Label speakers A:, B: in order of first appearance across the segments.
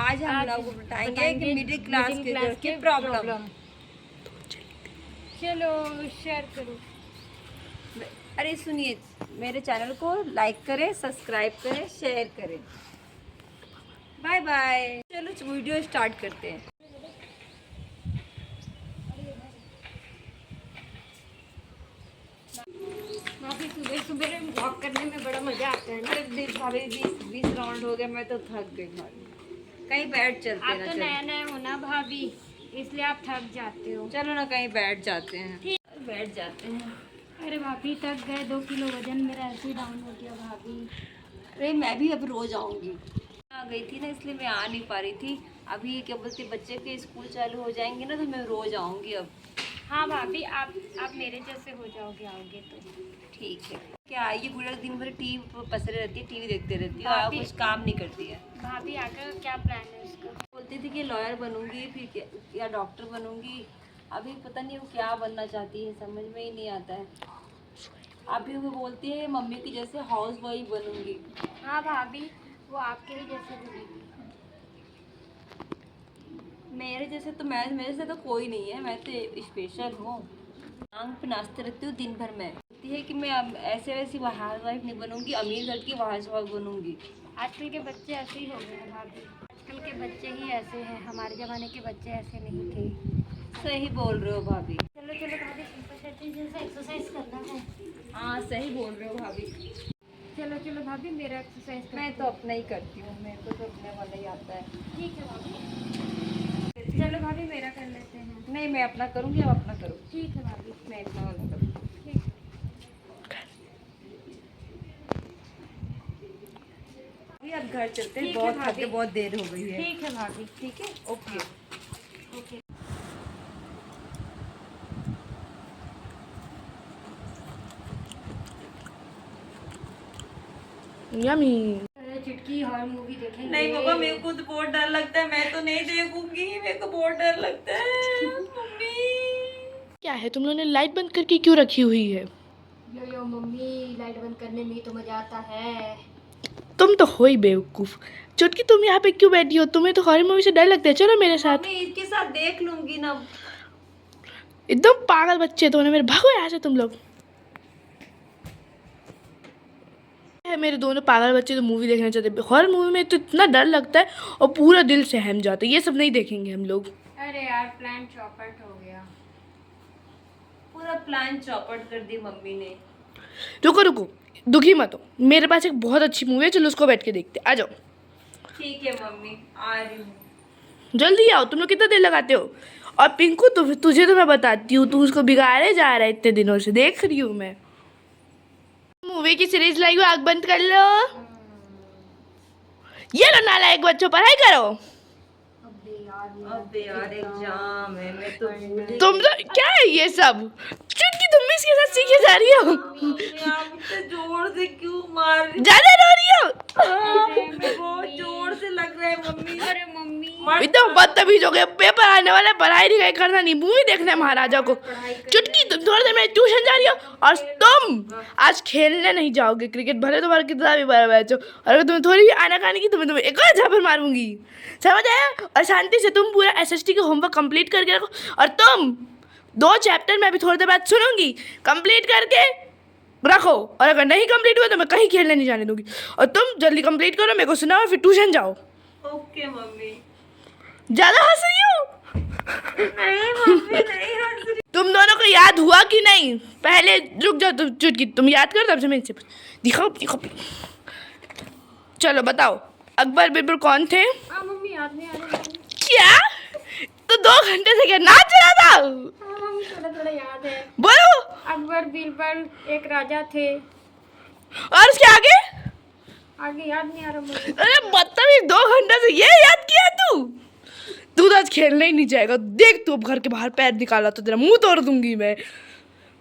A: आज हम लोग बताएंगे कि मिडिल क्लास की प्रॉब्लम।
B: चलो शेयर करो।
A: अरे सुनिए, मेरे चैनल को लाइक करें, सब्सक्राइब करें, शेयर करें। Bye bye. चलो वीडियो स्टार्ट करते हैं।
B: काफी सुबह सुबह वॉक करने में बड़ा मजा आता है ना।
A: अरे भाभी 20 राउंड हो गया, मैं तो थक गई भाभी। कहीं बैठ चलते
B: आप
A: ना।
B: तो
A: चलो
B: नया नया हो ना भाभी, इसलिए आप थक जाते हो।
A: चलो ना कहीं बैठ जाते हैं। बैठ जाते हैं।
B: अरे भाभी थक गए, 2 किलो वजन मेरा ऐसे ही डाउन हो गया भाभी।
A: अरे मैं भी अब रोज आऊंगी। आ गई थी ना, इसलिए मैं आ नहीं पा रही थी। अभी क्या बोलते, बच्चे के स्कूल चालू हो जाएंगे ना, तो मैं रोज आऊंगी अब।
B: हाँ भाभी, आप मेरे जैसे हो जाओगे आओगे तो।
A: ठीक है। क्या ये पूरा दिन भर टीवी पर पसरे रहती है, टीवी देखते रहती है और
B: भाभी-
A: कुछ काम नहीं करती है।
B: भाभी आगे क्या प्लान है उसका?
A: बोलती थी कि लॉयर बनूंगी, फिर या डॉक्टर बनूंगी। अभी पता नहीं वो क्या बनना चाहती है, समझ में ही नहीं आता है। अभी वो बोलती है मम्मी की जैसे हाउस वाइफ बनूंगी।
B: हाँ भाभी, वो आपके ही जैसे बनेगी।
A: मेरे जैसे तो मेरे से तो कोई नहीं है, मैं तो स्पेशल हूँ। आंग पे नाचते रहती हूँ दिन भर। में बोलती है कि मैं अब ऐसे वैसी हाउस वाइफ नहीं बनूंगी, अमीर घर की हाउस वाइफ बनूंगी।
B: आजकल के बच्चे ऐसे ही हो गए हैं भाभी। आजकल के बच्चे ही ऐसे हैं, हमारे ज़माने के बच्चे ऐसे नहीं थे।
A: सही बोल रहे हो भाभी।
B: चलो चलो भाभी, सिंपल जैसे एक्सरसाइज करना है।
A: हाँ सही बोल रहे हो भाभी।
B: चलो चलो भाभी, मेरा एक्सरसाइज
A: मैं तो अपना ही करती हूँ, मेरे को तो अपने वाला ही आता है।
B: ठीक है भाभी। चलो भाभी, मेरा कर लेते हैं।
A: नहीं मैं अपना करूँगी, आप अपना करो।
B: ठीक है भाभी।
A: मैं अपना वाला करूँगी।
B: ठीक है।
A: अभी अब घर चलते हैं,
B: ठीक है
A: बहुत
B: भाभी।
A: थके, बहुत देर हो गई है।
B: ठीक है भाभी।
A: ठीक है, ओके।
B: ओके।
C: यम्मी।
B: चुटकी हॉरर मूवी देखेंगे।
A: नहीं पापा, मेरे को तो बहुत डर लगता है, मैं तो नहीं देखूंगी, मेरे को बहुत डर लगता है। मम्मी
C: क्या है, तुम लोगों ने लाइट बंद करके क्यों रखी हुई है?
B: यो मम्मी, लाइट बंद करने में तो मजा आता है।
C: तुम तो हो ही बेवकूफ। चुटकी तुम यहाँ पे क्यों बैठी हो? तुम्हें तो हॉरर मूवी से डर लगता है, चलो मेरे साथ।
A: मैं इसके साथ देख लूंगी ना।
C: एकदम पागल बच्चे तो मेरे, भागो यहाँ से तुम लोग। है मेरे दोनों पागल बच्चे तो मूवी देखना चाहते हैं। हॉरर मूवी में तो इतना डर लगता है और पूरा दिल सहम जाता है। ये सब नहीं देखेंगे हम लोग।
B: अरे यार, प्लान चौपट हो गया।
A: पूरा प्लान चौपट कर दी मम्मी ने।
C: रुको रुको, दुखी मत हो, मेरे पास एक बहुत अच्छी मूवी है, चलो उसको बैठ के देखते। आ जाओ।
A: ठीक है मम्मी, आ रही हूँ।
C: जल्दी आओ, तुम लोग कितना देर लगाते हो? और पिंकू तुझे तो मैं बताती हूँ, तू उसको बिगाड़े जा रहा है इतने दिनों से, देख रही हूँ मैं। मूवी की सीरीज लाई हो, आग बंद कर लो। ये लो नालायक बच्चों, पढ़ाई करो।
A: अबे यार एग्जाम है, मैं तो भूल ही
C: तुम तो क्या है ये सब? चुटकी तुम भी इसके साथ सीखे जा रही हो।
A: गई। आप इतने जोर से क्यों मार रही
C: ज्यादा रो रही हो।
A: बहुत जोर से लग रहा है मम्मी।
B: अरे मम्मी,
C: एकदम बदतमीज हो गए। पेपर आने वाला, पढ़ाई लिखाई करना नहीं, मूवी देखना है महाराजा को। चुटकी तुम थोड़ी देर में ट्यूशन जा रही हो और तुम आज खेलने नहीं जाओगे क्रिकेट, भले तुम्हारा कितना भी बड़ा मैच हो। और अगर तुम्हें थोड़ी भी आनाकानी की, तुम्हें एक और झापड़ मारूंगी, समझ आया? और शांति से तुम पूरा एसएसटी का होमवर्क कंप्लीट करके रखो। और तुम 2 चैप्टर मैं अभी थोड़ी देर बाद सुनूंगी, कंप्लीट करके रखो। और अगर नहीं कंप्लीट हुआ तो मैं कहीं खेलने नहीं जाने दूंगी। और तुम जल्दी कंप्लीट करो, मेरे को सुनाओ, फिर ट्यूशन जाओ।
A: Okay mummy.
C: ज्यादा हंस रही हो?
A: नहीं मम्मी, नहीं हंस रही।
C: तुम दोनों को याद हुआ कि नहीं? पहले रुक जाओ, तुम चुटकी तुम याद करो, तब से मैं इनसे दिखाओ दिखाओ। चलो बताओ, अकबर बिरबल कौन थे?
B: हाँ मम्मी, याद नहीं आ रहा।
C: क्या? तो 2 घंटे से क्या नाच रहा था?
B: हाँ मम्मी, थोड़ा थोड़ा याद है।
C: बोलो।
B: अकबर बीरबल एक राजा थे।
C: और उसके आगे?
B: आगे याद नहीं आ रहा मुझे।
C: अरे बदतमीज, 2 घंटे से ये याद किया तू? तू तो आज खेलने ही नहीं जाएगा। देख, तू अब घर के बाहर पैर निकाला तो तेरा मुंह तोड़ दूंगी मैं।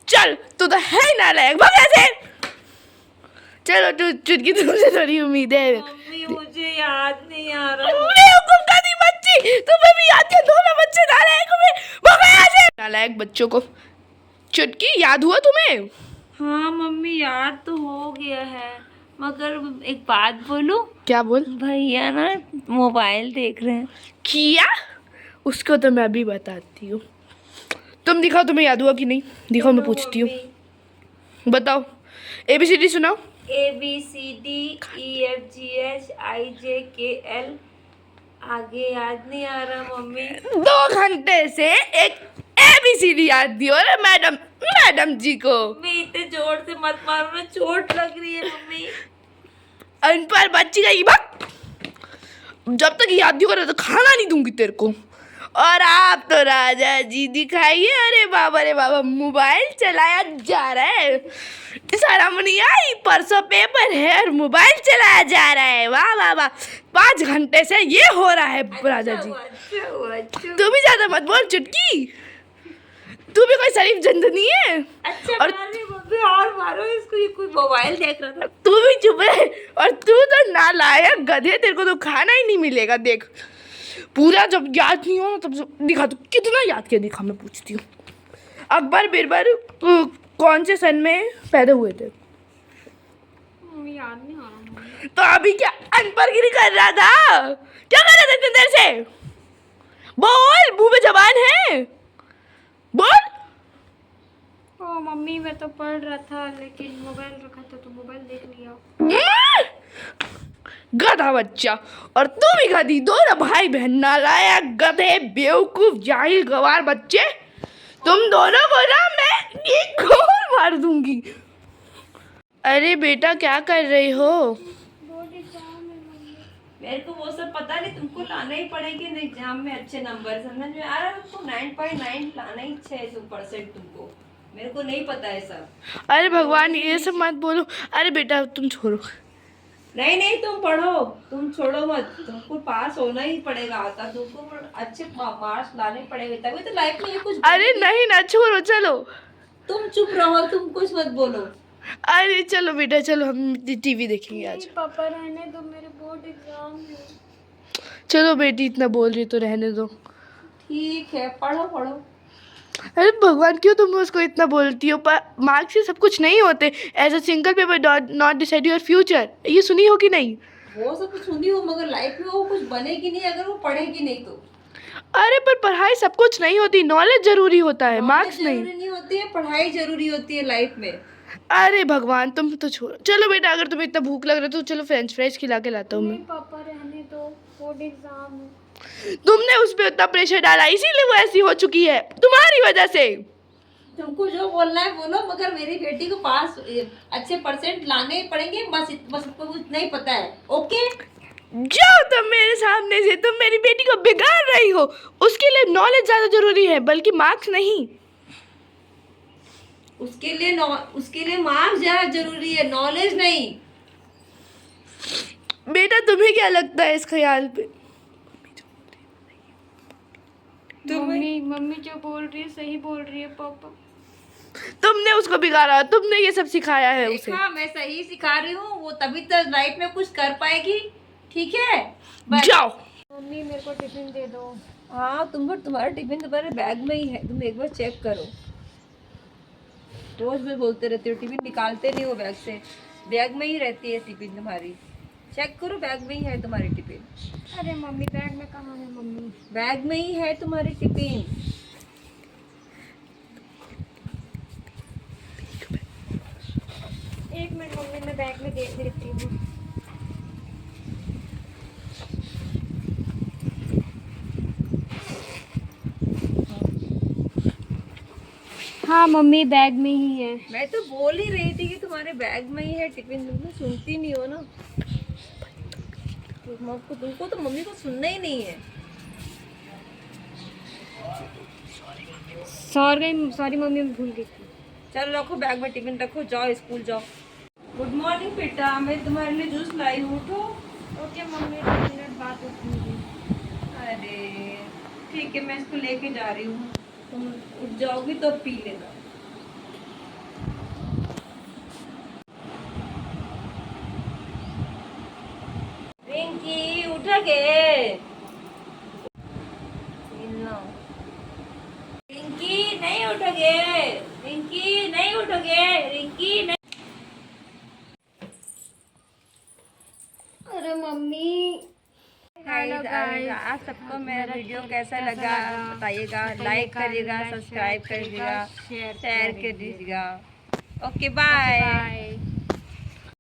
C: चल, तू तो है ही नालायक, भाग यहाँ से। चलो तू चुटकी, तुमसे थोड़ी उम्मीद है।
A: मम्मी मुझे याद नहीं आ रहा।
C: बेवकूफ बच्ची, तुम्हें भी याद है? दोनों बच्चे नालायक हुए, भागो यहाँ से। नालायक बच्चों को। चुटकी याद हुआ तुम्हें?
A: हाँ मम्मी, याद तो हो गया है, मगर एक बात बोलूं,
C: क्या बोल?
A: भैया ना मोबाइल देख रहे हैं।
C: किया? उसको तो मैं अभी बताती हूँ। तुम दिखाओ, तुम्हें याद हुआ कि नहीं? दिखाओ, मैं पूछती हूँ। बताओ, ABCD सुनाओ।
A: ABCDEFGHIJKL। आगे याद नहीं आ रहा मम्मी।
C: 2 घंटे से एक ABCD याद दियो रे मैडम जी को।
A: मम्मी इतने जोर से मत मारो ना, चोट लग रही है मम्मी।
C: अनपढ़ बच्ची का बात, जब तक याद नहीं करे तो खाना नहीं दूंगी तेरे को। और आप तो राजा जी दिखाइए। अरे बाबा, मोबाइल चलाया जा रहा है। शर्म नहीं आई? परसों पेपर है और मोबाइल चलाया जा रहा है। वाह वाह वाह, 5 घंटे से ये हो रहा है राजा जी।
A: अच्छा।
C: तू भी ज्यादा मत बोल चुटकी, तू भी कोई शरीफ जंत नहीं है।
A: अच्छा
C: और
A: मार रही मम्मी, और मारो इसको, ये कोई मोबाइल देख रहा था।
C: तू भी चुप रहे। और तू तो नालायक गधे, तेरे को तो खाना ही नहीं मिलेगा। देख, पूरा जब याद नहीं हो तब दिखा। तू कितना याद किया दिखा, मैं पूछती हूँ। अकबर बिरबल कौन से सन में पैदा हुए थे?
B: याद नहीं आ रहा।
C: तो अभी क्या अनपढ़गिरी कर रहा था? क्या कर रहा था इतनी देर से? बोल, मुंह में जबान है, बोल।
B: ओ मम्मी, मैं तो पढ़ रहा था लेकिन मोबाइल रखा था तो मोबाइल देख लिया।
C: गधा बच्चा, और तू भी गधी। दोनों भाई बहन नालायक गधे, बेवकूफ, जाहिल, गवार बच्चे। तुम दोनों को ना मैं एक गोल मार दूंगी। अरे बेटा, क्या कर रही हो?
A: मेरे को वो सब पता नहीं, तुमको लाना ही पड़ेगी एग्जाम में अच्छे नंबर। समझ में आ रहा है? तुमको 9.9 लाना ही 6% तुमको। मेरे को नहीं पता है सब।
C: अरे भगवान, ये सब मत बोलो। अरे बेटा, तुम छोड़ो।
A: नहीं, तुम पढ़ो, तुम छोड़ो मत। तुमको पास होना ही पड़ेगा, आता तुमको अच्छे मार्क्स लाने पड़ेंगे, तभी तो लाइफ में ये कुछ।
C: अरे नहीं ना, छोड़ो, चलो।
A: तुम चुप रहो, तुम कुछ मत बोलो।
C: अरे चलो बेटा, चलो हम TV देखेंगे आज।
B: पापा रहने दो, मेरे बोर्ड एग्जाम है।
C: चलो बेटी, इतना बोल रही तो रहने दो।
A: ठीक है, पढ़ो।
C: अरे भगवान, क्यों तुम उसको इतना बोलती हो? पर मार्क्स से सब कुछ नहीं होते। As a single paper not decide your future, ये सुनी हो कि नहीं?
A: वो सब कुछ सुनी हो, मगर लाइफ में वो कुछ बनेगी नहीं अगर वो पढ़ेगी नहीं तो।
C: अरे पर पढ़ाई सब कुछ नहीं होती, नॉलेज जरूरी होता है, मार्क्स नहीं।
A: जरूरी नहीं होती है, पढ़ाई जरूरी होती है लाइफ में।
C: अरे भगवान, तुम तो छोड़ो। चलो बेटा, अगर तुम्हें इतना भूख लग रहा है तो चलो फ्रेंच फ्राइज खिला के लाता हूँ मैं।
B: पापा रहने दो, बोर्ड एग्जाम है।
C: तुमने उस पर उतना प्रेशर डाला, इसीलिए वो ऐसी हो चुकी है, तुम्हारी वजह से।
A: तुमको जो बोलना है बोलो, मगर मेरी बेटी को पास अच्छे % लाने ही पड़ेंगे। बस उसको कुछ नहीं पता है। ओके,
C: जाओ तुम मेरे सामने से। तुम मेरी बेटी को बिगाड़ रही हो। उसके लिए नॉलेज ज्यादा जरूरी है, बल्कि मार्क्स नहीं।
A: उसके लिए मार्क्स ज्यादा जरूरी है, नॉलेज नहीं।
C: बेटा, तुम्हें क्या लगता है इस ख्याल पे?
B: मम्मी जो बोल रही है सही बोल रही है पापा।
C: तुमने उसको बिगाड़ा, तुमने ये सब सिखाया है उसे।
A: हाँ, मैं सही सिखा रही हूँ, वो तभी तो लाइफ में कुछ कर पाएगी। ठीक है,
C: जाओ।
B: मम्मी, मेरे को टिफिन दे दो।
A: हाँ, तुम्हारा टिफिन तुम्हारे बैग में ही है, तुम एक बार चेक करो। रोज में बोलते रहते हो टिफिन निकालते नहीं हो बैग से, बैग में ही रहती है टिफिन तुम्हारी। चेक करो, बैग में ही है तुम्हारी टिफिन।
B: अरे मम्मी, बैग में कहाँ है मम्मी?
A: बैग में ही है तुम्हारी टिफिन।
B: एक मिनट मम्मी, मैं बैग में देख लेती हूँ। हाँ मम्मी, बैग में ही है।
A: मैं तो बोल ही रही थी कि तुम्हारे बैग में ही है टिफिन, तुम सुनती नहीं हो ना। तुमको तो मम्मी को सुनना ही नहीं है।
B: सॉरी मम्मी, मैं भूल गई थी।
A: चलो रखो, बैग में टिफिन रखो, जाओ स्कूल जाओ। गुड मॉर्निंग बेटा, मैं तुम्हारे लिए जूस लाई हूँ, उठो।
B: ओके मम्मी, 2 मिनट बाद उठूंगी।
A: अरे ठीक है, मैं इसको लेके जा रही हूँ, तुम उठ जाओगी तो पी लेना। रिंकी उठोगे? रिंकी नहीं उठोगे? रिंकी नहीं उठोगे? रिंकी नहीं। गाइस, आप सबको मेरा वीडियो कैसा लगा बताइएगा, लाइक करिएगा, सब्सक्राइब करिएगा, शेयर करिएगा। Okay bye.
B: बाय।